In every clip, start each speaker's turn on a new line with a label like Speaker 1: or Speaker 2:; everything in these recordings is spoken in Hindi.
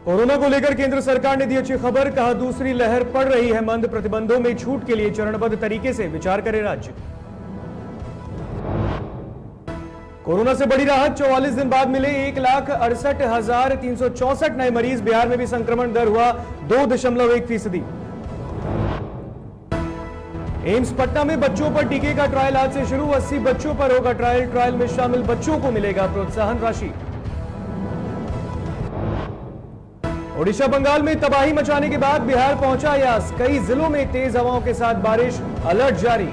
Speaker 1: कोरोना को लेकर केंद्र सरकार ने दी अच्छी खबर, कहा दूसरी लहर पड़ रही है मंद, प्रतिबंधों में छूट के लिए चरणबद्ध तरीके से विचार करे राज्य। कोरोना से बड़ी राहत, 44 दिन बाद मिले 1,68,364 नए मरीज, बिहार में भी संक्रमण दर हुआ 2.1%। एम्स पटना में बच्चों पर टीके का ट्रायल आज से शुरू, 80 बच्चों पर होगा ट्रायल। ट्रायल में शामिल बच्चों को मिलेगा प्रोत्साहन राशि। ओडिशा बंगाल में तबाही मचाने के बाद बिहार पहुंचा यास, कई जिलों में तेज हवाओं के साथ बारिश, अलर्ट जारी।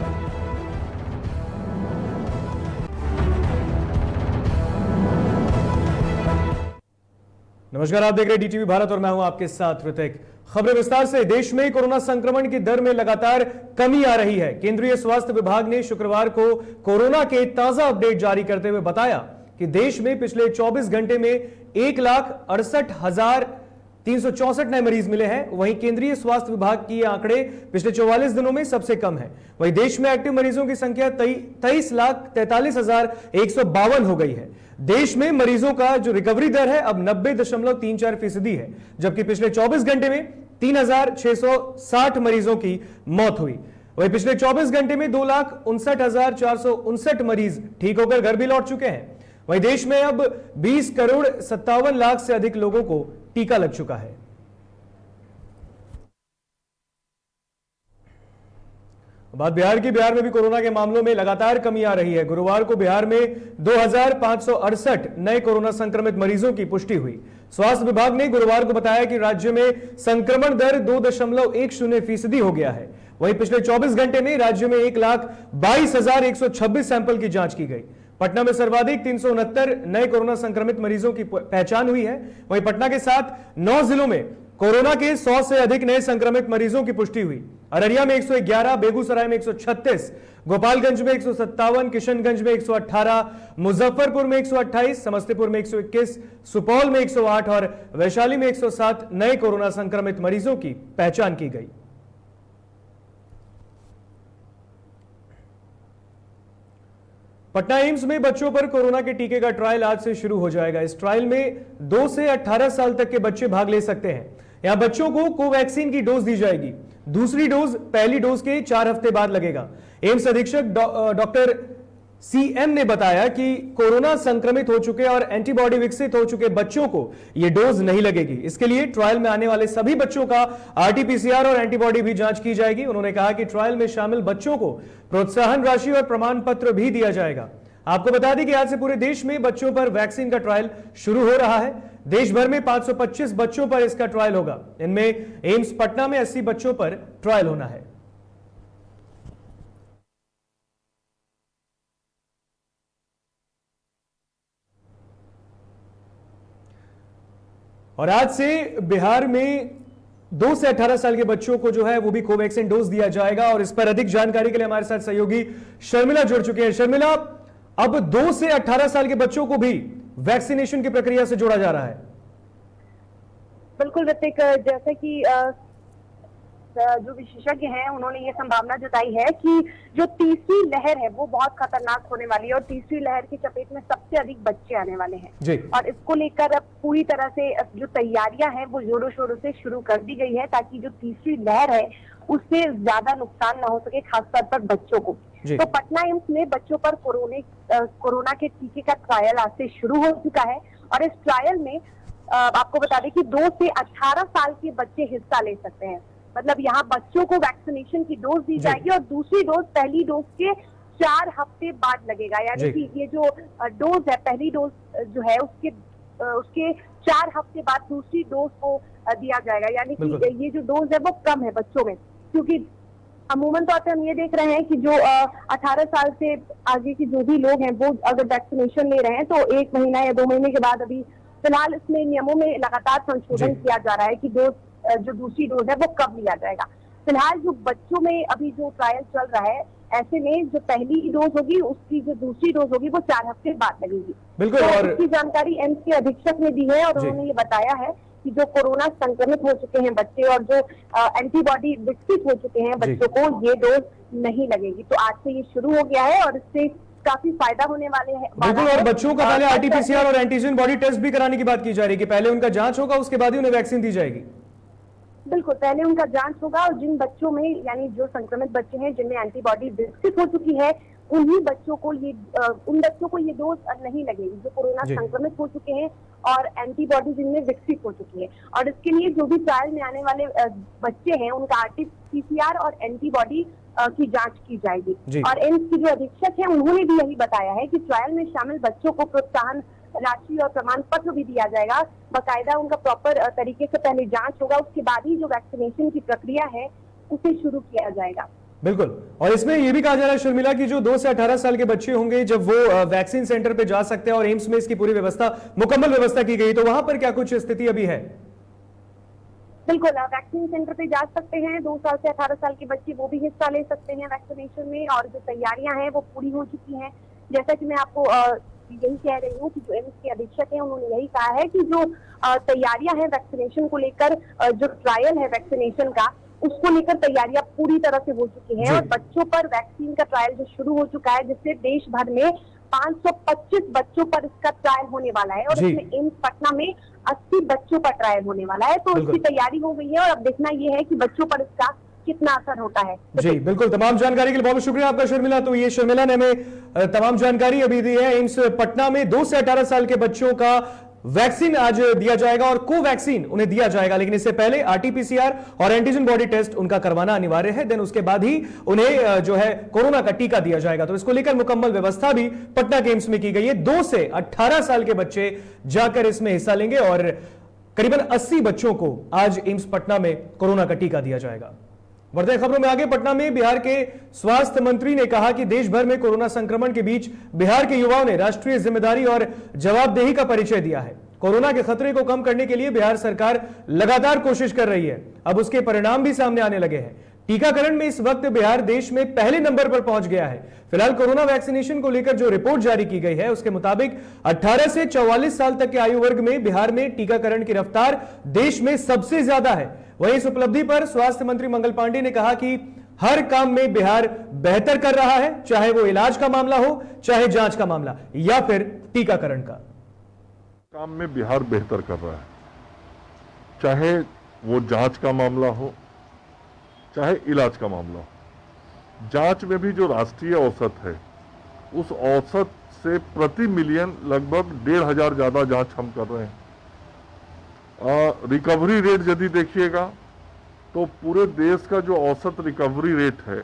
Speaker 1: नमस्कार, आप देख रहे हैं डीटीवी भारत और मैं हूं आपके साथ ऋतिक। खबरें विस्तार से। देश में कोरोना संक्रमण की दर में लगातार कमी आ रही है। केंद्रीय स्वास्थ्य विभाग ने शुक्रवार को कोरोना के ताजा अपडेट जारी करते हुए बताया कि देश में पिछले 24 घंटे में 1,68,364 नए मरीज मिले हैं। वहीं केंद्रीय स्वास्थ्य विभाग की आंकड़े पिछले 44 दिनों में सबसे कम है। वहीं देश में एक्टिव मरीजों की संख्या 23,43,152 हो गई है। देश में मरीजों का जो रिकवरी दर है अब 90.34% है, जबकि पिछले 24 घंटे में 3,660 मरीजों की मौत हुई। वहीं पिछले 24 घंटे में 2,59,459 मरीज ठीक होकर घर भी लौट चुके हैं। वहीं देश में अब 20,57,00,000 से अधिक लोगों को टीका लग चुका है। बात बिहार की। बिहार में भी कोरोना के मामलों में लगातार कमी आ रही है। गुरुवार को बिहार में 2,568 नए कोरोना संक्रमित मरीजों की पुष्टि हुई। स्वास्थ्य विभाग ने गुरुवार को बताया कि राज्य में संक्रमण दर 2.10% हो गया है। वहीं पिछले 24 घंटे में राज्य में 1,22,126 सैंपल की जांच की गई। पटना में सर्वाधिक 369 नए कोरोना संक्रमित मरीजों की पहचान हुई है। वहीं पटना के साथ 9 जिलों में कोरोना के 100 से अधिक नए संक्रमित मरीजों की पुष्टि हुई। अररिया में 111, बेगूसराय में 136, गोपालगंज में 157, किशनगंज में 118, मुजफ्फरपुर में 128, समस्तीपुर में 121, सुपौल में 108 और वैशाली में 107 नए कोरोना संक्रमित मरीजों की पहचान की गई। पटना एम्स में बच्चों पर कोरोना के टीके का ट्रायल आज से शुरू हो जाएगा। इस ट्रायल में 2 से 18 साल तक के बच्चे भाग ले सकते हैं। यहां बच्चों को कोवैक्सीन की डोज दी जाएगी। दूसरी डोज पहली डोज के 4 हफ्ते बाद लगेगा। एम्स अधीक्षक डॉक्टर सीएम ने बताया कि कोरोना संक्रमित हो चुके और एंटीबॉडी विकसित हो चुके बच्चों को यह डोज नहीं लगेगी। इसके लिए ट्रायल में आने वाले सभी बच्चों का आरटीपीसीआर और एंटीबॉडी भी जांच की जाएगी। उन्होंने कहा कि ट्रायल में शामिल बच्चों को प्रोत्साहन राशि और प्रमाण पत्र भी दिया जाएगा। आपको बता दें कि आज से पूरे देश में बच्चों पर वैक्सीन का ट्रायल शुरू हो रहा है। देश भर में 525 बच्चों पर इसका ट्रायल होगा। इनमें एम्स पटना में 80 बच्चों पर ट्रायल होना है। और आज से बिहार में 2 से 18 साल के बच्चों को जो है वो भी कोवैक्सीन डोज दिया जाएगा। और इस पर अधिक जानकारी के लिए हमारे साथ सहयोगी शर्मिला जुड़ चुके हैं। शर्मिला, अब 2 से 18 साल के बच्चों को भी वैक्सीनेशन की प्रक्रिया से जोड़ा जा रहा है।
Speaker 2: बिल्कुल ऋतिक, जैसे कि जो विशेषज्ञ हैं उन्होंने ये संभावना जताई है कि जो तीसरी लहर है वो बहुत खतरनाक होने वाली है और तीसरी लहर की चपेट में सबसे अधिक बच्चे आने वाले हैं। और इसको लेकर अब पूरी तरह से जो तैयारियां हैं वो जोरों शोरों से शुरू कर दी गई है ताकि जो तीसरी लहर है उससे ज्यादा नुकसान ना हो सके, खासतौर पर बच्चों को। तो पटना एम्स में बच्चों पर कोरोना के टीके का ट्रायल आज से शुरू हो चुका है। और इस ट्रायल में आपको बता दें कि 2 से 18 साल के बच्चे हिस्सा ले सकते हैं। मतलब यहाँ बच्चों को वैक्सीनेशन की डोज दी जाएगी और दूसरी डोज पहली डोज के 4 हफ्ते बाद लगेगा। यानी कि ये जो डोज है, पहली डोज जो है उसके 4 हफ्ते बाद दूसरी डोज को दिया जाएगा। यानी कि ये जो डोज है वो कम है बच्चों में, क्योंकि अमूमन तौर पर हम ये देख रहे हैं कि जो 18 साल से आगे के जो भी लोग हैं वो अगर वैक्सीनेशन ले रहे हैं तो 1 महीना या 2 महीने के बाद, अभी फिलहाल इसमें नियमों में लगातार संशोधन किया जा रहा है कि जो दूसरी डोज है वो कब लिया जाएगा। फिलहाल जो बच्चों में अभी जो ट्रायल चल रहा है, ऐसे में जो पहली डोज होगी उसकी जो दूसरी डोज होगी वो 4 हफ्ते बाद लगेगी।
Speaker 1: बिल्कुल।
Speaker 2: तो इसकी जानकारी एम्स के अधीक्षक ने दी है और उन्होंने ये बताया है कि जो कोरोना संक्रमित हो चुके हैं बच्चे और जो एंटीबॉडी विकसित हो चुके हैं बच्चों को, ये डोज नहीं लगेगी। तो आज से ये शुरू हो गया है और इससे काफी फायदा होने वाले हैं।
Speaker 1: बिल्कुल, और बच्चों का पहले आरटीपीसीआर और एंटीजन बॉडी टेस्ट भी कराने की बात की जा रही है कि पहले उनका जांच होगा, उसके बाद ही उन्हें वैक्सीन दी जाएगी।
Speaker 2: बिल्कुल, पहले उनका जांच होगा और जिन बच्चों में, यानी जो संक्रमित बच्चे हैं जिनमें एंटीबॉडी विकसित हो चुकी है, उन्हीं बच्चों को उन बच्चों को ये डोज नहीं लगेगी जो कोरोना संक्रमित हो चुके हैं और एंटीबॉडी जिनमें विकसित हो चुकी है। और इसके लिए जो भी ट्रायल में आने वाले बच्चे हैं उनका आरटीपीसीआर और एंटीबॉडी की जांच की जाएगी। और एम्स की जो अधीक्षक है उन्होंने भी यही बताया है कि ट्रायल में शामिल बच्चों को प्रोत्साहन राशि और प्रमाण पत्र भी दिया जाएगा। बाकायदा उनका प्रॉपर तरीके से पहले जांच होगा, उसके बाद ही जो वैक्सीनेशन की प्रक्रिया है उसे शुरू किया जाएगा।
Speaker 1: बिल्कुल, और इसमें यह भी कहा जा रहा है शर्मिला कि जो 2 से 18 साल के बच्चे होंगे जब वो वैक्सीन सेंटर पे जा सकते हैं और एम्स में इसकी पूरी व्यवस्था, मुकम्मल व्यवस्था की गई, तो वहां पर क्या कुछ स्थिति अभी है?
Speaker 2: बिल्कुल, वैक्सीन सेंटर पे जा सकते हैं 2 साल से 18 साल के बच्चे, वो भी हिस्सा ले सकते हैं वैक्सीनेशन में। और जो तैयारियां हैं वो पूरी हो चुकी हैं। जैसा कि मैं आपको यही कह रही हूँ कि जो एम्स के अधीक्षक हैं उन्होंने यही कहा है कि जो तैयारियां हैं वैक्सीनेशन को लेकर, जो ट्रायल है वैक्सीनेशन का, उसको लेकर तैयारियां पूरी तरह से हो चुकी हैं और बच्चों पर वैक्सीन का ट्रायल जो शुरू हो चुका है, जिससे देश भर में 525 बच्चों पर इसका ट्रायल होने वाला है और इसमें एम्स पटना में 80 बच्चों पर ट्रायल होने वाला है। तो इसकी तैयारी हो गई है और अब देखना यह है कि बच्चों पर इसका कितना असर होता है।
Speaker 1: जी बिल्कुल, तमाम जानकारी के लिए बहुत शुक्रिया आपका शर्मिला। तो ये शर्मिला ने हमें तमाम जानकारी अभी दी है। एम्स पटना में 2 से 18 साल के बच्चों का वैक्सीन आज दिया जाएगा और कोवैक्सीन उन्हें दिया जाएगा, लेकिन इससे पहले आरटीपीसीआर और एंटीजन बॉडी टेस्ट उनका करवाना अनिवार्य है। देन उसके बाद ही उन्हें जो है कोरोना का टीका दिया जाएगा। तो इसको लेकर मुकम्मल व्यवस्था भी पटना के एम्स में की गई है। 2 से 18 साल के बच्चे जाकर इसमें हिस्सा लेंगे और करीबन 80 बच्चों को आज एम्स पटना में कोरोना का टीका दिया जाएगा। बढ़ते खबरों में आगे, पटना में बिहार के स्वास्थ्य मंत्री ने कहा कि देश भर में कोरोना संक्रमण के बीच बिहार के युवाओं ने राष्ट्रीय जिम्मेदारी और जवाबदेही का परिचय दिया है। कोरोना के खतरे को कम करने के लिए बिहार सरकार लगातार कोशिश कर रही है। अब उसके परिणाम भी सामने आने लगे हैं। टीकाकरण में इस वक्त बिहार देश में पहले नंबर पर पहुंच गया है। फिलहाल कोरोना वैक्सीनेशन को लेकर जो रिपोर्ट जारी की गई है उसके मुताबिक 18 से 44 साल तक के आयु वर्ग में बिहार में टीकाकरण की रफ्तार देश में सबसे ज्यादा है। वहीं इस उपलब्धि पर स्वास्थ्य मंत्री मंगल पांडे ने कहा कि हर काम में बिहार बेहतर कर रहा है, चाहे वो इलाज का मामला हो, चाहे जांच का मामला या फिर टीकाकरण का।
Speaker 3: काम में बिहार बेहतर कर रहा है, चाहे वो जांच का मामला हो, चाहे इलाज का मामला हो। जांच में भी जो राष्ट्रीय औसत है, उस औसत से प्रति मिलियन लगभग 1500 ज्यादा जांच हम कर रहे हैं। रिकवरी रेट यदि देखिएगा तो पूरे देश का जो औसत रिकवरी रेट है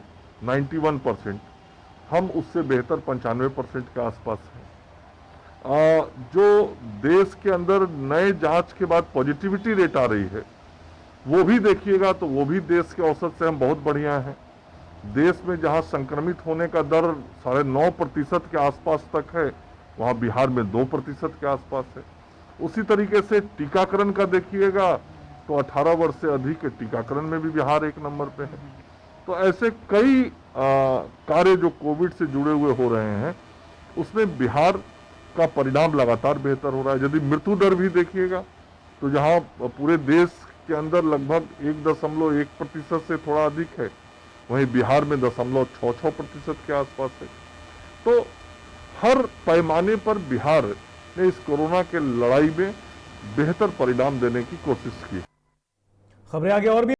Speaker 3: 91%, हम उससे बेहतर 95% के आसपास है। जो देश के अंदर नए जांच के बाद पॉजिटिविटी रेट आ रही है, वो भी देखिएगा तो वो भी देश के औसत से हम बहुत बढ़िया हैं। देश में जहां संक्रमित होने का दर 9.5% के आसपास तक है, वहां बिहार में 2% के आसपास है। उसी तरीके से टीकाकरण का देखिएगा तो 18 वर्ष से अधिक के टीकाकरण में भी बिहार 1 नंबर पे है। तो ऐसे कई कार्य जो कोविड से जुड़े हुए हो रहे हैं, उसमें बिहार का परिणाम लगातार बेहतर हो रहा है। यदि मृत्यु दर भी देखिएगा तो जहां पूरे देश के अंदर लगभग 1.1% से थोड़ा अधिक है, वहीं बिहार में 0.66% के आसपास है। तो हर पैमाने पर बिहार ने इस कोरोना के लड़ाई में बेहतर परिणाम देने की कोशिश की।
Speaker 1: खबरें आगे और भी।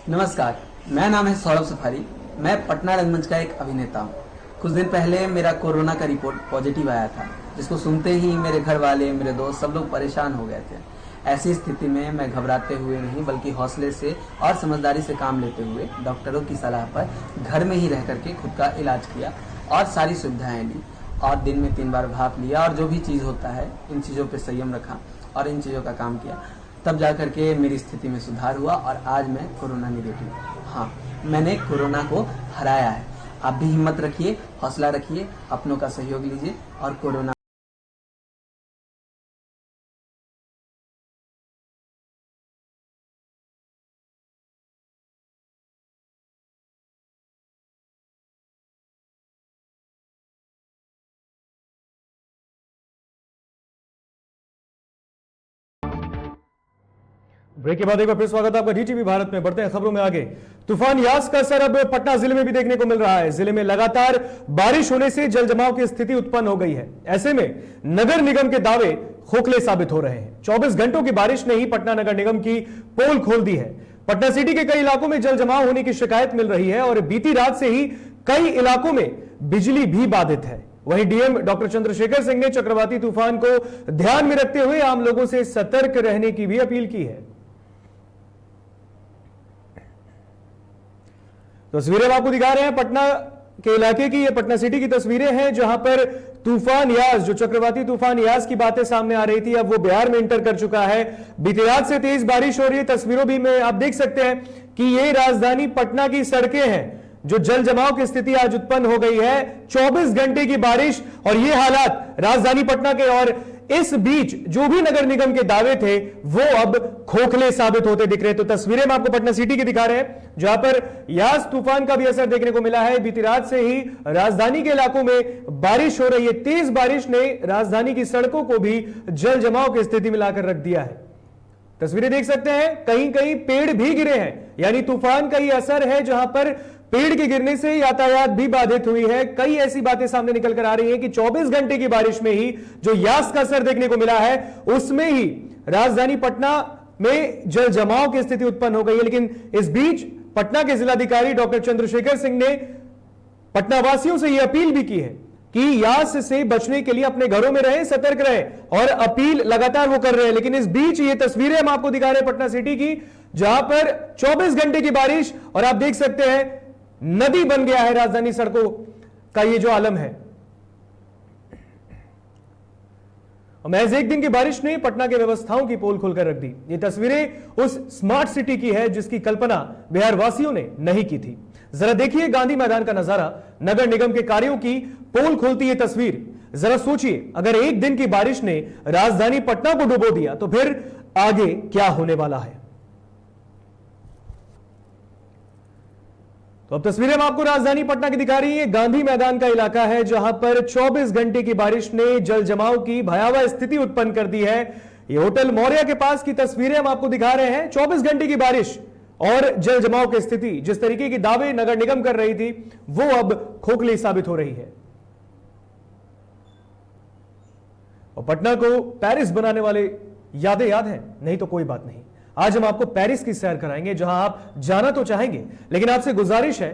Speaker 4: नमस्कार, मेरा नाम है सौरभ सफारी। मैं पटना रंगमंच का एक अभिनेता हूँ। कुछ दिन पहले मेरा कोरोना का रिपोर्ट पॉजिटिव आया था। जिसको सुनते ही मेरे घर वाले, मेरे दोस्त सब लोग परेशान हो गए थे। ऐसी स्थिति में मैं घबराते हुए नहीं बल्कि हौसले से और समझदारी से काम लेते हुए डॉक्टरों की सलाह पर घर में ही रह करके खुद का इलाज किया और सारी सुविधाएं ली और दिन में 3 बार भाप लिया और जो भी चीज़ होता है इन चीज़ों पे संयम रखा और इन चीज़ों का काम किया, तब जा करके मेरी स्थिति में सुधार हुआ और आज मैं कोरोना निगेटिव हूँ। हाँ, मैंने कोरोना को हराया है। आप भी हिम्मत रखिए, हौसला रखिए, अपनों का सहयोग लीजिए और कोरोना
Speaker 1: ब्रेक के बाद एक बार फिर स्वागत है आपका डीटीवी भारत में। बढ़ते हैं खबरों में आगे। तूफान यास का असर अब पटना जिले में भी देखने को मिल रहा है। जिले में लगातार बारिश होने से जल जमाव की स्थिति उत्पन्न हो गई है। ऐसे में नगर निगम के दावे खोखले साबित हो रहे हैं। 24 घंटों की बारिश ने ही पटना नगर निगम की पोल खोल दी है। पटना सिटी के कई इलाकों में जल जमाव होने की शिकायत मिल रही है और बीती रात से ही कई इलाकों में बिजली भी बाधित है। वहीं डीएम डॉक्टर चंद्रशेखर सिंह ने चक्रवाती तूफान को ध्यान में रखते हुए आम लोगों से सतर्क रहने की भी अपील की है। तस्वीरें आपको दिखा रहे हैं पटना के इलाके की। ये पटना सिटी की तस्वीरें हैं जहां पर तूफान यास, जो चक्रवाती तूफान यास की बातें सामने आ रही थी, अब वो बिहार में एंटर कर चुका है। बीती रात से तेज बारिश हो रही है। तस्वीरों भी में आप देख सकते हैं कि ये राजधानी पटना की सड़कें हैं जो जल जमाव की स्थिति आज उत्पन्न हो गई है। 24 घंटे की बारिश और ये हालात राजधानी पटना के। और इस बीच जो भी नगर निगम के दावे थे वो अब खोखले साबित होते दिख रहे हैं। तो तस्वीरें हम आपको पटना सिटी की दिखा रहे हैं जहां पर यास तूफान का भी असर देखने को मिला है। बीती रात से ही राजधानी के इलाकों में बारिश हो रही है। तेज बारिश ने राजधानी की सड़कों को भी जल जमाव की स्थिति में लाकर रख दिया है। तस्वीरें देख सकते हैं, कहीं कहीं पेड़ भी गिरे हैं, यानी तूफान का ही असर है जहां पर पेड़ के गिरने से यातायात भी बाधित हुई है। कई ऐसी बातें सामने निकल कर आ रही हैं कि 24 घंटे की बारिश में ही जो यास का असर देखने को मिला है उसमें ही राजधानी पटना में जल जमाव की स्थिति उत्पन्न हो गई है। लेकिन इस बीच पटना के जिलाधिकारी डॉक्टर चंद्रशेखर सिंह ने पटना वासियों से यह अपील भी की है कि यास से बचने के लिए अपने घरों में रहें, सतर्क रहें और अपील लगातार वो कर रहे हैं। लेकिन इस बीच ये तस्वीरें हम आपको दिखा रहे हैं पटना सिटी की जहां पर 24 घंटे की बारिश और आप देख सकते हैं नदी बन गया है राजधानी सड़कों का ये जो आलम है। और महज एक दिन की बारिश ने पटना के व्यवस्थाओं की पोल खोलकर रख दी। ये तस्वीरें उस स्मार्ट सिटी की है जिसकी कल्पना बिहार वासियों ने नहीं की थी। जरा देखिए गांधी मैदान का नजारा, नगर निगम के कार्यों की पोल खोलती ये तस्वीर। जरा सोचिए, अगर एक दिन की बारिश ने राजधानी पटना को डुबो दिया तो फिर आगे क्या होने वाला है। तो अब तस्वीरें हम आपको राजधानी पटना की दिखा रही है। गांधी मैदान का इलाका है जहां पर 24 घंटे की बारिश ने जल जमाव की भयावह स्थिति उत्पन्न कर दी है। ये होटल मौर्या के पास की तस्वीरें हम आपको दिखा रहे हैं। 24 घंटे की बारिश और जल जमाव की स्थिति, जिस तरीके की दावे नगर निगम कर रही थी वो अब खोखली साबित हो रही है। और पटना को पेरिस बनाने वाले यादें याद हैं? नहीं तो कोई बात नहीं, आज हम आपको पेरिस की सैर कराएंगे जहां आप जाना तो चाहेंगे, लेकिन आपसे गुजारिश है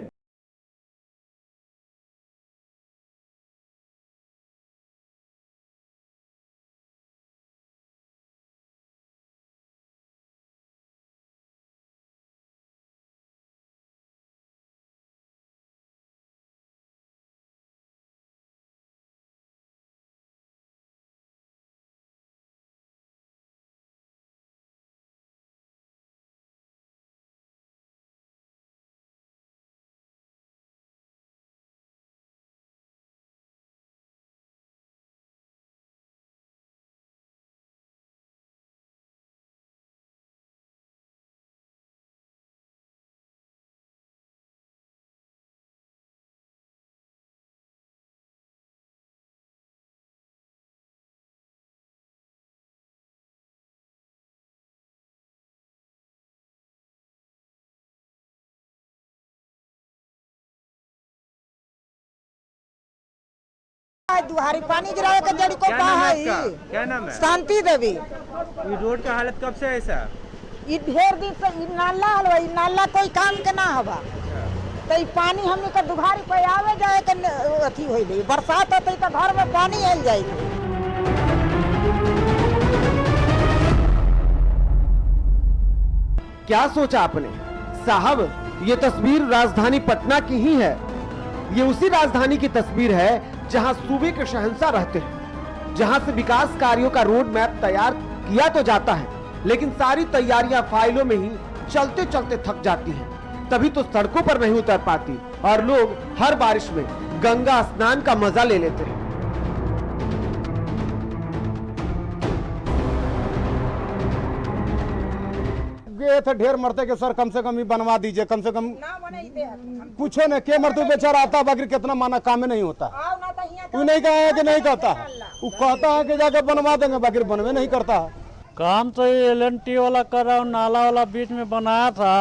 Speaker 5: दुहारी पानी गिरावे का जड़ी को
Speaker 6: क्या नाम है?
Speaker 5: शांति देवी।
Speaker 6: ये रोड का हालत कब से ऐसा?
Speaker 5: ये ढेर दिन से ई नाला हलवा, ई नाला कोई काम के ना हवा। तो ई पानी हमने का दुहारी पे आवे जाए के अथी होइले, बरसात होते तो घर में पानी आइल जाए।
Speaker 7: क्या सोचा आपने? साहब, ये तस्वीर राजधानी पटना की ही है। ये उसी राजधानी की तस्वीर है जहां सूबे के शहंशाह रहते हैं, जहां से विकास कार्यों का रोड मैप तैयार किया तो जाता है, लेकिन सारी तैयारियां फाइलों में ही चलते चलते थक जाती हैं। तभी तो सड़कों पर नहीं उतर पाती और लोग हर बारिश में गंगा स्नान का मजा ले लेते हैं।
Speaker 8: ये थे ढेर मरते के सर कम से कम ही बनवा दीजिए, कम से कम पूछो न के मरते बेचारा आता बाकी कितना माना काम में नहीं होता। तू नहीं कहा कि नहीं कहता, वो कहता है कि जाके बनवा देंगे बाकी बनवे नहीं करता।
Speaker 9: काम तो ये LNT वाला कर रहा हूँ, नाला वाला बीच में बनाया था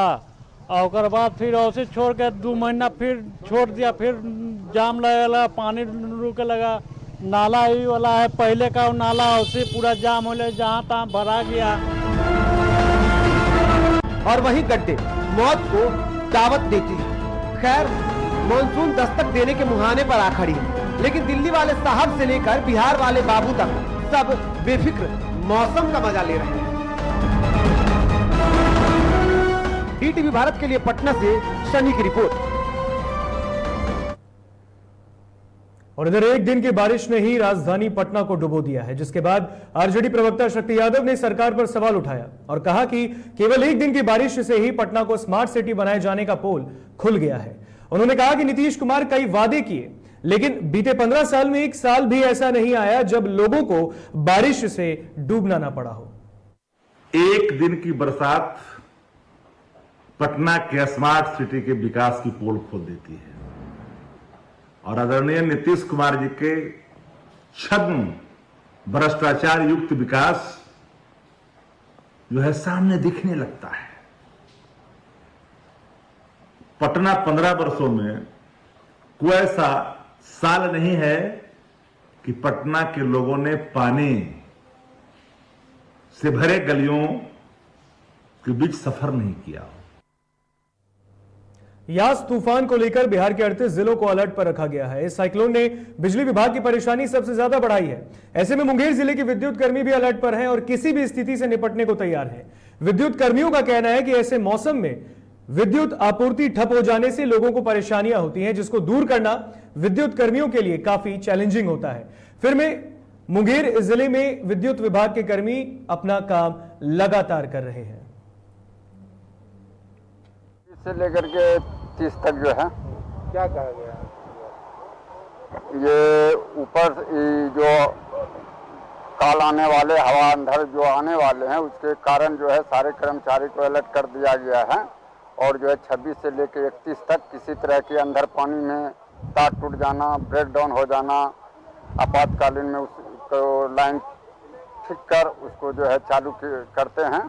Speaker 9: और उसके बाद फिर ऐसे छोड़ के 2 महीना फिर छोड़ दिया, फिर जाम लगा, पानी रुके लगा। नाला ही वाला है, पहले का नाला उसे पूरा जाम हो गया, जहाँ तहाँ भरा गया।
Speaker 7: और वही गड्ढे मौत को दावत देती है। खैर, मानसून दस्तक देने के मुहाने पर आ खड़ी है, लेकिन दिल्ली वाले साहब से लेकर बिहार वाले बाबू तक सब बेफिक्र मौसम का मजा ले रहे हैं। DTV भारत के लिए पटना से शनि की रिपोर्ट।
Speaker 1: और इधर एक दिन की बारिश ने ही राजधानी पटना को डुबो दिया है, जिसके बाद आरजेडी प्रवक्ता शक्ति यादव ने सरकार पर सवाल उठाया और कहा कि केवल एक दिन की बारिश से ही पटना को स्मार्ट सिटी बनाए जाने का पोल खुल गया है। उन्होंने कहा कि नीतीश कुमार कई वादे किए, लेकिन बीते 15 साल में एक साल भी ऐसा नहीं आया जब लोगों को बारिश से डूबना ना पड़ा हो।
Speaker 10: एक दिन की बरसात पटना के स्मार्ट सिटी के विकास की पोल खोल देती है और आदरणीय नीतीश कुमार जी के छद्म भ्रष्टाचार युक्त विकास जो है सामने दिखने लगता है। पटना 15 वर्षों में कोई ऐसा साल नहीं है कि पटना के लोगों ने पानी से भरे गलियों के बीच सफर नहीं किया।
Speaker 1: यास तूफान को लेकर बिहार के 38 जिलों को अलर्ट पर रखा गया है। इस साइक्लोन ने बिजली विभाग की परेशानी सबसे ज्यादा बढ़ाई है। ऐसे में मुंगेर जिले के विद्युत कर्मी भी अलर्ट पर हैं और किसी भी स्थिति से निपटने को तैयार हैं। विद्युत कर्मियों का कहना है कि ऐसे मौसम में विद्युत आपूर्ति ठप हो जाने से लोगों को परेशानियां होती हैं, जिसको दूर करना विद्युत कर्मियों के लिए काफी चैलेंजिंग होता है। फिर में मुंगेर जिले में विद्युत विभाग के कर्मी अपना काम लगातार कर रहे हैं।
Speaker 11: से लेकर के 30 तक जो है,
Speaker 8: क्या कहा गया?
Speaker 11: ये ऊपर जो काल आने वाले हवा अंधर जो आने वाले हैं उसके कारण जो है सारे कर्मचारी को अलर्ट कर दिया गया है और जो है 26 से लेकर 31 तक किसी तरह के अंदर पानी में तार टूट जाना, ब्रेकडाउन हो जाना, आपातकालीन में उसको लाइन ठीक कर उसको जो है चालू करते हैं।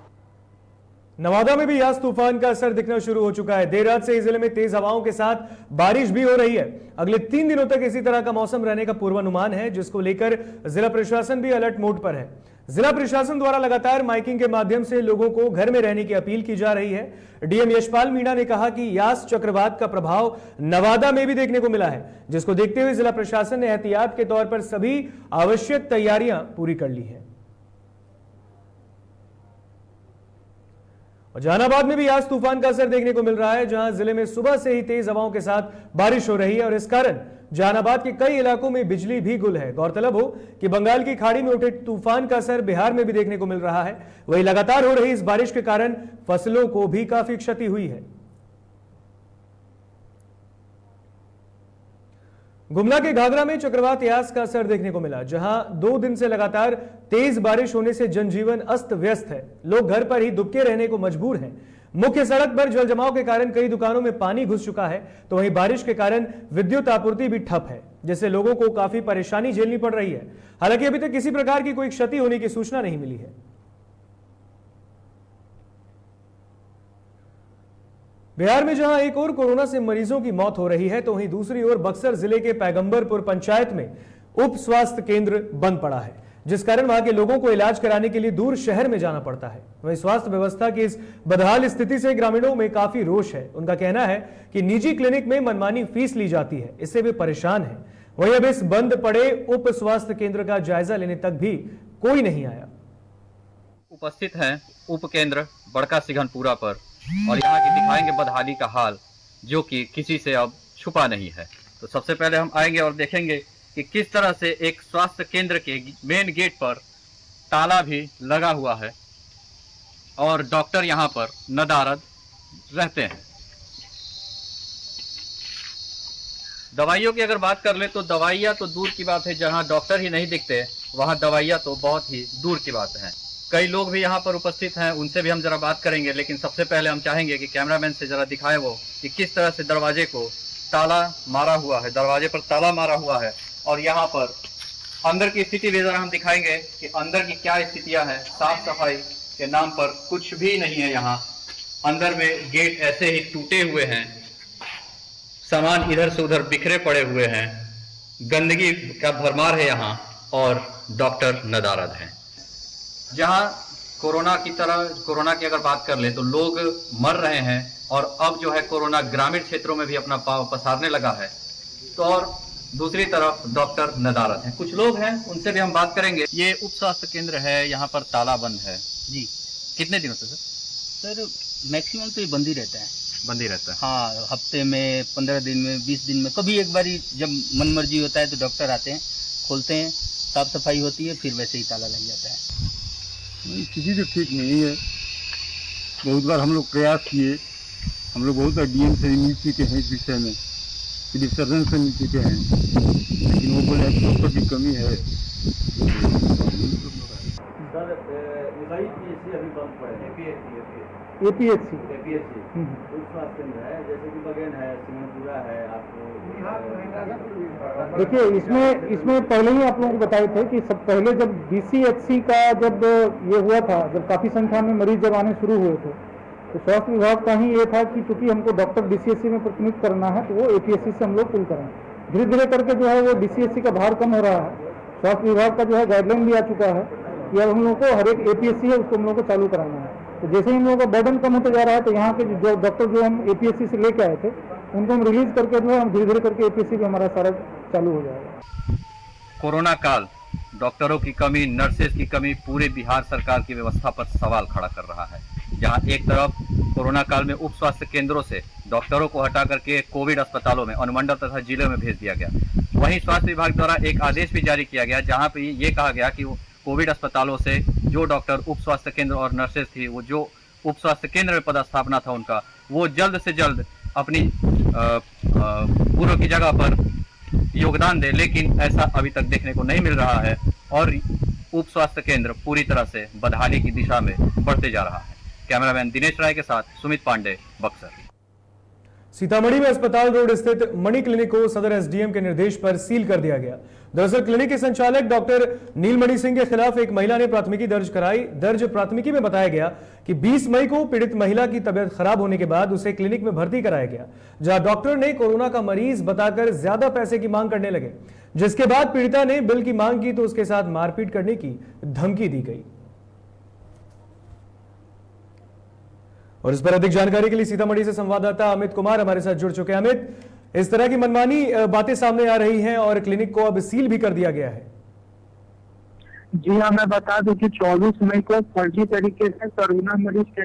Speaker 1: नवादा में भी यास तूफान का असर दिखना शुरू हो चुका है। देर रात से इस जिले में तेज हवाओं के साथ बारिश भी हो रही है। अगले 3 दिनों तक इसी तरह का मौसम रहने का पूर्वानुमान है, जिसको लेकर जिला प्रशासन भी अलर्ट मोड पर है। जिला प्रशासन द्वारा लगातार माइकिंग के माध्यम से लोगों को घर में रहने की अपील की जा रही है। डीएम यशपाल मीणा ने कहा कि यास चक्रवात का प्रभाव नवादा में भी देखने को मिला है, जिसको देखते हुए जिला प्रशासन ने एहतियात के तौर पर सभी आवश्यक तैयारियां पूरी कर ली है। और जहानाबाद में भी यास तूफान का असर देखने को मिल रहा है, जहां जिले में सुबह से ही तेज हवाओं के साथ बारिश हो रही है और इस कारण जहानाबाद के कई इलाकों में बिजली भी गुल है। गौरतलब हो कि बंगाल की खाड़ी में उठे तूफान का असर बिहार में भी देखने को मिल रहा है। वहीं लगातार हो रही इस बारिश के कारण फसलों को भी काफी क्षति हुई है। गुमला के घाघरा में चक्रवात यास का असर देखने को मिला, जहां 2 दिन से लगातार तेज बारिश होने से जनजीवन अस्त व्यस्त है। लोग घर पर ही दुबके रहने को मजबूर हैं। मुख्य सड़क पर जल जमाव के कारण कई दुकानों में पानी घुस चुका है, तो वहीं बारिश के कारण विद्युत आपूर्ति भी ठप है, जिससे लोगों को काफी परेशानी झेलनी पड़ रही है। हालांकि अभी तक किसी प्रकार की कोई क्षति होने की सूचना नहीं मिली है। बिहार में जहां एक और कोरोना से मरीजों की मौत हो रही है, तो वहीं दूसरी ओर बक्सर जिले के पैगंबरपुर पंचायत में उप स्वास्थ्य केंद्र बंद पड़ा है, जिस कारण वहां के लोगों को इलाज कराने के लिए दूर शहर में जाना पड़ता है। वहीं स्वास्थ्य व्यवस्था की इस बदहाल स्थिति से ग्रामीणों में काफी रोष है। उनका कहना है कि निजी क्लिनिक में मनमानी फीस ली जाती है, इससे वे परेशान हैं। वहीं अब इस बंद पड़े उप स्वास्थ्य केंद्र का जायजा लेने तक भी कोई नहीं आया।
Speaker 12: उपस्थित हैं उप केंद्र बड़का सिघनपुरा पर, और यहाँ की दिखाएंगे बदहाली का हाल, जो कि किसी से अब छुपा नहीं है। तो सबसे पहले हम आएंगे और देखेंगे कि किस तरह से एक स्वास्थ्य केंद्र के मेन गेट पर ताला भी लगा हुआ है और डॉक्टर यहाँ पर नदारद रहते हैं। दवाइयों की अगर बात कर ले तो दवाइयाँ तो दूर की बात है, जहाँ डॉक्टर ही नहीं दिखते वहाँ दवाइयाँ तो बहुत ही दूर की बात है। कई लोग भी यहाँ पर उपस्थित हैं, उनसे भी हम जरा बात करेंगे, लेकिन सबसे पहले हम चाहेंगे कि कैमरामैन से जरा दिखाए वो कि किस तरह से दरवाजे को ताला मारा हुआ है, दरवाजे पर ताला मारा हुआ है। और यहाँ पर अंदर की स्थिति भी जरा हम दिखाएंगे कि अंदर की क्या स्थितियाँ हैं। साफ सफाई के नाम पर कुछ भी नहीं है यहाँ। अंदर में गेट ऐसे ही टूटे हुए हैं, सामान इधर से उधर बिखरे पड़े हुए हैं, गंदगी का भरमार है यहाँ और डॉक्टर नदारद हैं। जहाँ कोरोना की अगर बात कर ले तो लोग मर रहे हैं और अब जो है कोरोना ग्रामीण क्षेत्रों में भी अपना पांव पसारने लगा है, तो और दूसरी तरफ डॉक्टर नदारद हैं। कुछ लोग हैं, उनसे भी हम बात करेंगे। ये उप स्वास्थ्य केंद्र है, यहाँ पर ताला बंद है जी। कितने दिनों से सर?
Speaker 13: मैक्सिमम तो ये बंद ही रहता है।
Speaker 12: बंद ही रहता है?
Speaker 13: हाँ, हफ्ते में, 15 दिन में, 20 दिन में, कभी एक बारी जब मन मर्जी होता है तो डॉक्टर आते हैं, खोलते हैं, साफ सफाई होती है, फिर वैसे ही ताला लग जाता है।
Speaker 14: स्थिति तो ठीक नहीं है। बहुत बार हम लोग प्रयास किए, हम लोग बहुत डीएम से मिल चुके हैं इस विषय में, सिविल सर्जन से मिल चुके हैं, लेकिन वो बोले डॉक्टर की कमी है।
Speaker 12: अभी बंद पड़े हैं,
Speaker 8: एपीएचसी
Speaker 12: स्वास्थ्य केंद्र है, जैसे कि बगेन है, सिंहपुरा है। आपको
Speaker 8: देखिए, इसमें पहले ही आप लोगों को बताए थे कि सब पहले जब बीसीएचसी का जब ये हुआ था, जब काफ़ी संख्या में मरीज जब आने शुरू हुए थे, तो स्वास्थ्य विभाग का ही ये था कि चूंकि हमको डॉक्टर डीसीएचसी में प्रतिनियुक्त करना है तो वो एपीएचसी से हम लोग पुल करें। धीरे धीरे करके जो है वो डीसीएचसी का भार कम हो रहा है। स्वास्थ्य विभाग का जो है गाइडलाइन भी आ चुका है कि अब हम लोग को हर एक एपीएचसी है उसको हम लोग को चालू कराना है। तो जैसे ही हम लोगों का बर्डन कम होते जा रहा है, तो यहाँ के जो डॉक्टर जो हम एपीएचसी से लेके आए थे उनको हम रिलीज करके जो है हम धीरे धीरे करके एपीएचसी भी हमारा सारा चालू हो जाएगा।
Speaker 12: कोरोना काल, डॉक्टरों की कमी, नर्सेज की कमी पूरे बिहार सरकार की व्यवस्था पर सवाल खड़ा कर रहा है। जहां एक तरफ कोरोना काल में उप स्वास्थ्य केंद्रों से डॉक्टरों को हटा करके कोविड अस्पतालों में, अनुमंडल तथा जिले में भेज दिया गया, वहीं स्वास्थ्य विभाग द्वारा एक आदेश भी जारी किया गया जहां पे ये कहा गया कि कोविड अस्पतालों से जो डॉक्टर उप स्वास्थ्य केंद्र और नर्सेज थी, वो जो उप स्वास्थ्य केंद्र में पदस्थापना था उनका, वो जल्द से जल्द अपनी पूर्व की जगह पर योगदान दे, लेकिन ऐसा अभी तक देखने को नहीं मिल रहा है और उप स्वास्थ्य केंद्र पूरी तरह से बदहाली की दिशा में बढ़ते जा रहा है। कैमरामैन दिनेश राय के साथ सुमित पांडे, बक्सर।
Speaker 1: सीतामढ़ी में अस्पताल रोड स्थित मणि क्लिनिक को सदर एसडीएम के निर्देश पर सील कर दिया गया। दरअसल क्लिनिक के संचालक डॉक्टर नीलमणि सिंह के खिलाफ एक महिला ने प्राथमिकी दर्ज कराई। दर्ज प्राथमिकी में बताया गया कि 20 मई को पीड़ित महिला की तबीयत खराब होने के बाद उसे क्लिनिक में भर्ती कराया गया, जहां डॉक्टर ने कोरोना का मरीज बताकर ज्यादा पैसे की मांग करने लगे, जिसके बाद पीड़िता ने बिल की मांग की तो उसके साथ मारपीट करने की धमकी दी गई। और इस पर अधिक जानकारी के लिए सीतामढ़ी से संवाददाता अमित कुमार हमारे साथ जुड़ चुके हैं। अमित, इस तरह की मनमानी बातें सामने आ रही हैं और क्लिनिक को अब सील भी कर दिया गया है।
Speaker 15: जी हाँ, मैं बता दूं कि 24 मई को फर्जी तरीके से कोरोना मरीज के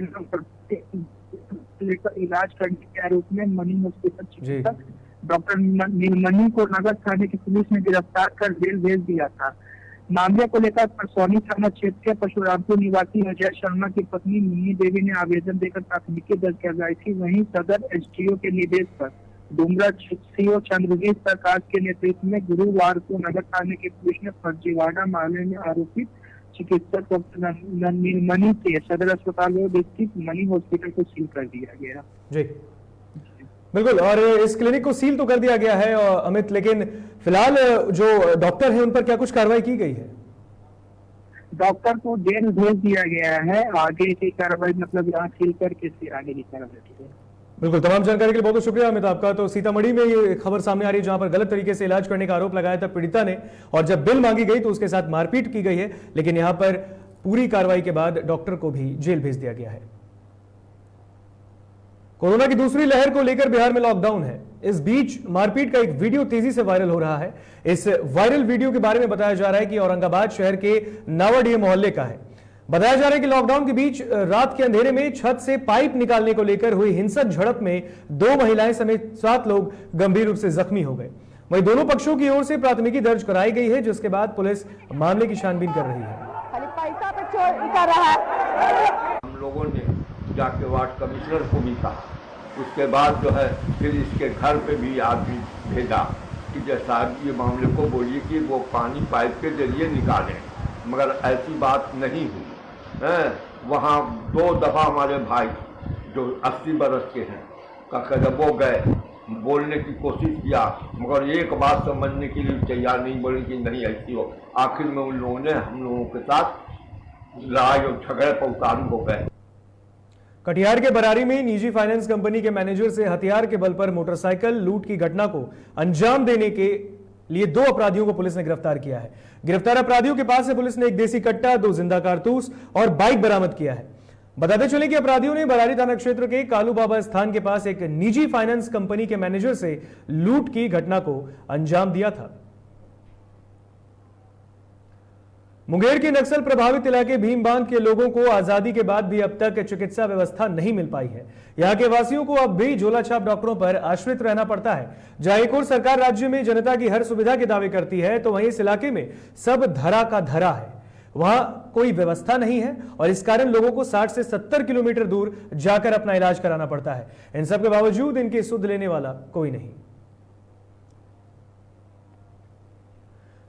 Speaker 15: लेकर इलाज करने के आरोप में मणि हॉस्पिटल चिकित्सक डॉक्टर नीलमणि को नगर थाने की पुलिस ने गिरफ्तार कर जेल भेज दिया था। मामले को लेकर परसौनी थाना क्षेत्र के परशुरामपुर निवासी अजय शर्मा की पत्नी मुन्नी देवी ने आवेदन देकर प्राथमिकी दर्ज करवाई थी। वहीं सदर एसडीओ के निर्देश पर डुमरा सीओ चंद्रजीत प्रकाश के नेतृत्व में गुरुवार को नगर थाने की पुलिस ने फर्जीवाड़ा मामले में आरोपित चिकित्सक डॉक्टर नीलमणि के सदर अस्पताल में स्थित मणि हॉस्पिटल को सील कर दिया गया।
Speaker 1: जी बिल्कुल, और इस क्लिनिक को सील तो कर दिया गया है अमित, लेकिन फिलहाल जो डॉक्टर है उन पर क्या कुछ कार्रवाई की गई है?
Speaker 15: डॉक्टर को जेल भेज दिया गया है। आगे की कार्रवाई मतलब यहाँ सील करके आगे की कार्रवाई।
Speaker 1: बिल्कुल, तमाम जानकारी के लिए बहुत बहुत शुक्रिया अमित आपका। तो सीतामढ़ी में ये खबर सामने आ रही है जहां पर गलत तरीके से इलाज करने का आरोप लगाया था पीड़िता ने, और जब बिल मांगी गई तो उसके साथ मारपीट की गई है, लेकिन यहां पर पूरी कार्रवाई के बाद डॉक्टर को भी जेल भेज दिया गया है। कोरोना की दूसरी लहर को लेकर बिहार में लॉकडाउन है। इस बीच मारपीट का एक वीडियो तेजी से वायरल हो रहा है। इस वायरल वीडियो के बारे में बताया जा रहा है कि औरंगाबाद शहर के नावाडीह मोहल्ले का है। बताया जा रहा है कि लॉकडाउन के बीच रात के अंधेरे में छत से पाइप निकालने को लेकर हुई हिंसक झड़प में 2 महिलाएं समेत 7 लोग गंभीर रूप से जख्मी हो गए। वहीं दोनों पक्षों की ओर से प्राथमिकी दर्ज कराई गई है, जिसके बाद पुलिस मामले की छानबीन कर रही है।
Speaker 5: पैसा पे चोरी कर रहा है।
Speaker 16: हम लोगों ने जाके वार्ड कमिश्नर को भी कहा, उसके बाद जो है फिर इसके घर पे भी आदमी भेजा कि जैसा ये मामले को बोलिए कि वो पानी पाइप के जरिए निकालें, मगर ऐसी बात नहीं हुई है। वहाँ 2 दफ़ा हमारे भाई जो 80 बरस के हैं का वो गए, बोलने की कोशिश किया, मगर एक बात समझने के लिए तैयार नहीं, बोले कि नहीं ऐसी हो। आखिर में उन लोगों ने हम लोगों के साथ लड़ाई और झगड़े पर उतारू हो गए।
Speaker 1: कटिहार के बरारी में निजी फाइनेंस कंपनी के मैनेजर से हथियार के बल पर मोटरसाइकिल लूट की घटना को अंजाम देने के लिए 2 अपराधियों को पुलिस ने गिरफ्तार किया है। गिरफ्तार अपराधियों के पास से पुलिस ने 1 देसी कट्टा, 2 जिंदा कारतूस और बाइक बरामद किया है। बताते चले कि अपराधियों ने बरारी थाना क्षेत्र के कालू बाबा स्थान के पास एक निजी फाइनेंस कंपनी के मैनेजर से लूट की घटना को अंजाम दिया था। मुंगेर के नक्सल प्रभावित इलाके भीमबांध के लोगों को आजादी के बाद भी अब तक चिकित्सा व्यवस्था नहीं मिल पाई है। यहां के वासियों को अब भी झोलाछाप डॉक्टरों पर आश्रित रहना पड़ता है। जहां एक और सरकार राज्य में जनता की हर सुविधा के दावे करती है, तो वहीं इस इलाके में सब धरा का धरा है। वहां कोई व्यवस्था नहीं है और इस कारण लोगों को 60 से 70 किलोमीटर दूर जाकर अपना इलाज कराना पड़ता है। इन सब के बावजूद इनकी सुध लेने वाला कोई नहीं।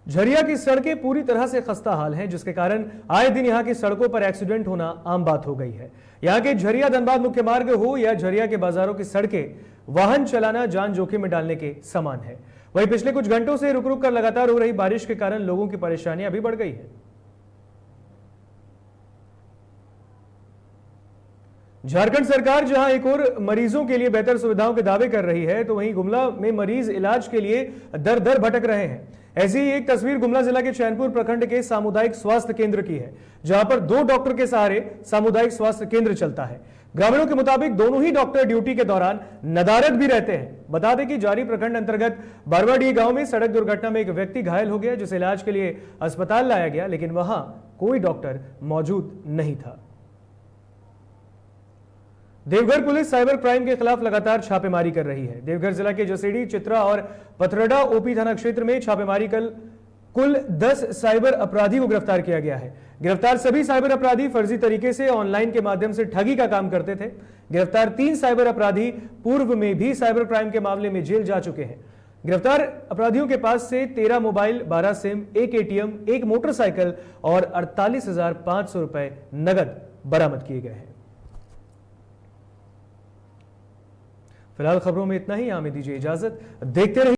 Speaker 1: झरिया की सड़कें पूरी तरह से खस्ता हाल हैं, जिसके कारण आए दिन यहां की सड़कों पर एक्सीडेंट होना आम बात हो गई है। यहां के झरिया धनबाद मुख्य मार्ग हो या झरिया के बाजारों की सड़कें वाहन चलाना जान जोखिम में डालने के समान है। वहीं पिछले कुछ घंटों से रुक रुक कर लगातार हो रही बारिश के कारण लोगों की परेशानियां भी बढ़ गई है। झारखंड सरकार जहां एक और मरीजों के लिए बेहतर सुविधाओं के दावे कर रही है, तो वहीं गुमला में मरीज इलाज के लिए दर दर भटक रहे हैं। ऐसी ही एक तस्वीर गुमला जिला के चैनपुर प्रखंड के सामुदायिक स्वास्थ्य केंद्र की है, जहां पर 2 डॉक्टर के सहारे सामुदायिक स्वास्थ्य केंद्र चलता है। ग्रामीणों के मुताबिक दोनों ही डॉक्टर ड्यूटी के दौरान नदारद भी रहते हैं। बता दें कि जारी प्रखंड अंतर्गत बारवाडी गांव में सड़क दुर्घटना में एक व्यक्ति घायल हो गया, जिसे इलाज के लिए अस्पताल लाया गया, लेकिन वहां कोई डॉक्टर मौजूद नहीं था। देवघर पुलिस साइबर क्राइम के खिलाफ लगातार छापेमारी कर रही है। देवघर जिला के जसेड़ी, चित्रा और पथरडा ओपी थाना क्षेत्र में छापेमारी कर कुल 10 साइबर अपराधी को गिरफ्तार किया गया है। गिरफ्तार सभी साइबर अपराधी फर्जी तरीके से ऑनलाइन के माध्यम से ठगी का काम करते थे। गिरफ्तार 3 साइबर अपराधी पूर्व में भी साइबर क्राइम के मामले में जेल जा चुके हैं। गिरफ्तार अपराधियों के पास से 13 मोबाइल, 12 सिम, 1 एटीएम, 1 मोटरसाइकिल और 48,500 रुपए नगद बरामद किए गए हैं। फिलहाल खबरों में इतना ही। हमें दीजिए इजाजत, देखते रहिए।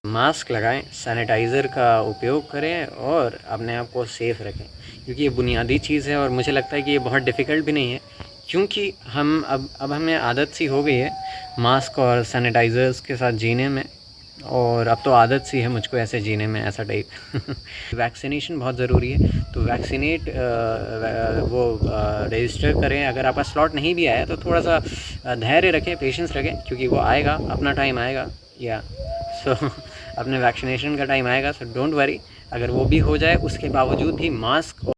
Speaker 17: मास्क लगाएं, सैनिटाइज़र का उपयोग करें और अपने आप को सेफ़ रखें, क्योंकि ये बुनियादी चीज़ है। और मुझे लगता है कि ये बहुत डिफ़िकल्ट भी नहीं है, क्योंकि हम अब हमें आदत सी हो गई है मास्क और सैनिटाइज़र्स के साथ जीने में, और अब तो आदत सी है मुझको ऐसे जीने में, ऐसा टाइप। वैक्सीनेशन बहुत ज़रूरी है, तो वैक्सीनेट रजिस्टर करें। अगर आपका स्लॉट नहीं भी आया तो थोड़ा सा धैर्य रखें, पेशेंस रखें, क्योंकि वो आएगा, अपना टाइम आएगा। या अपने वैक्सीनेशन का टाइम आएगा, सो डोंट वरी। अगर वो भी हो जाए उसके बावजूद भी मास्क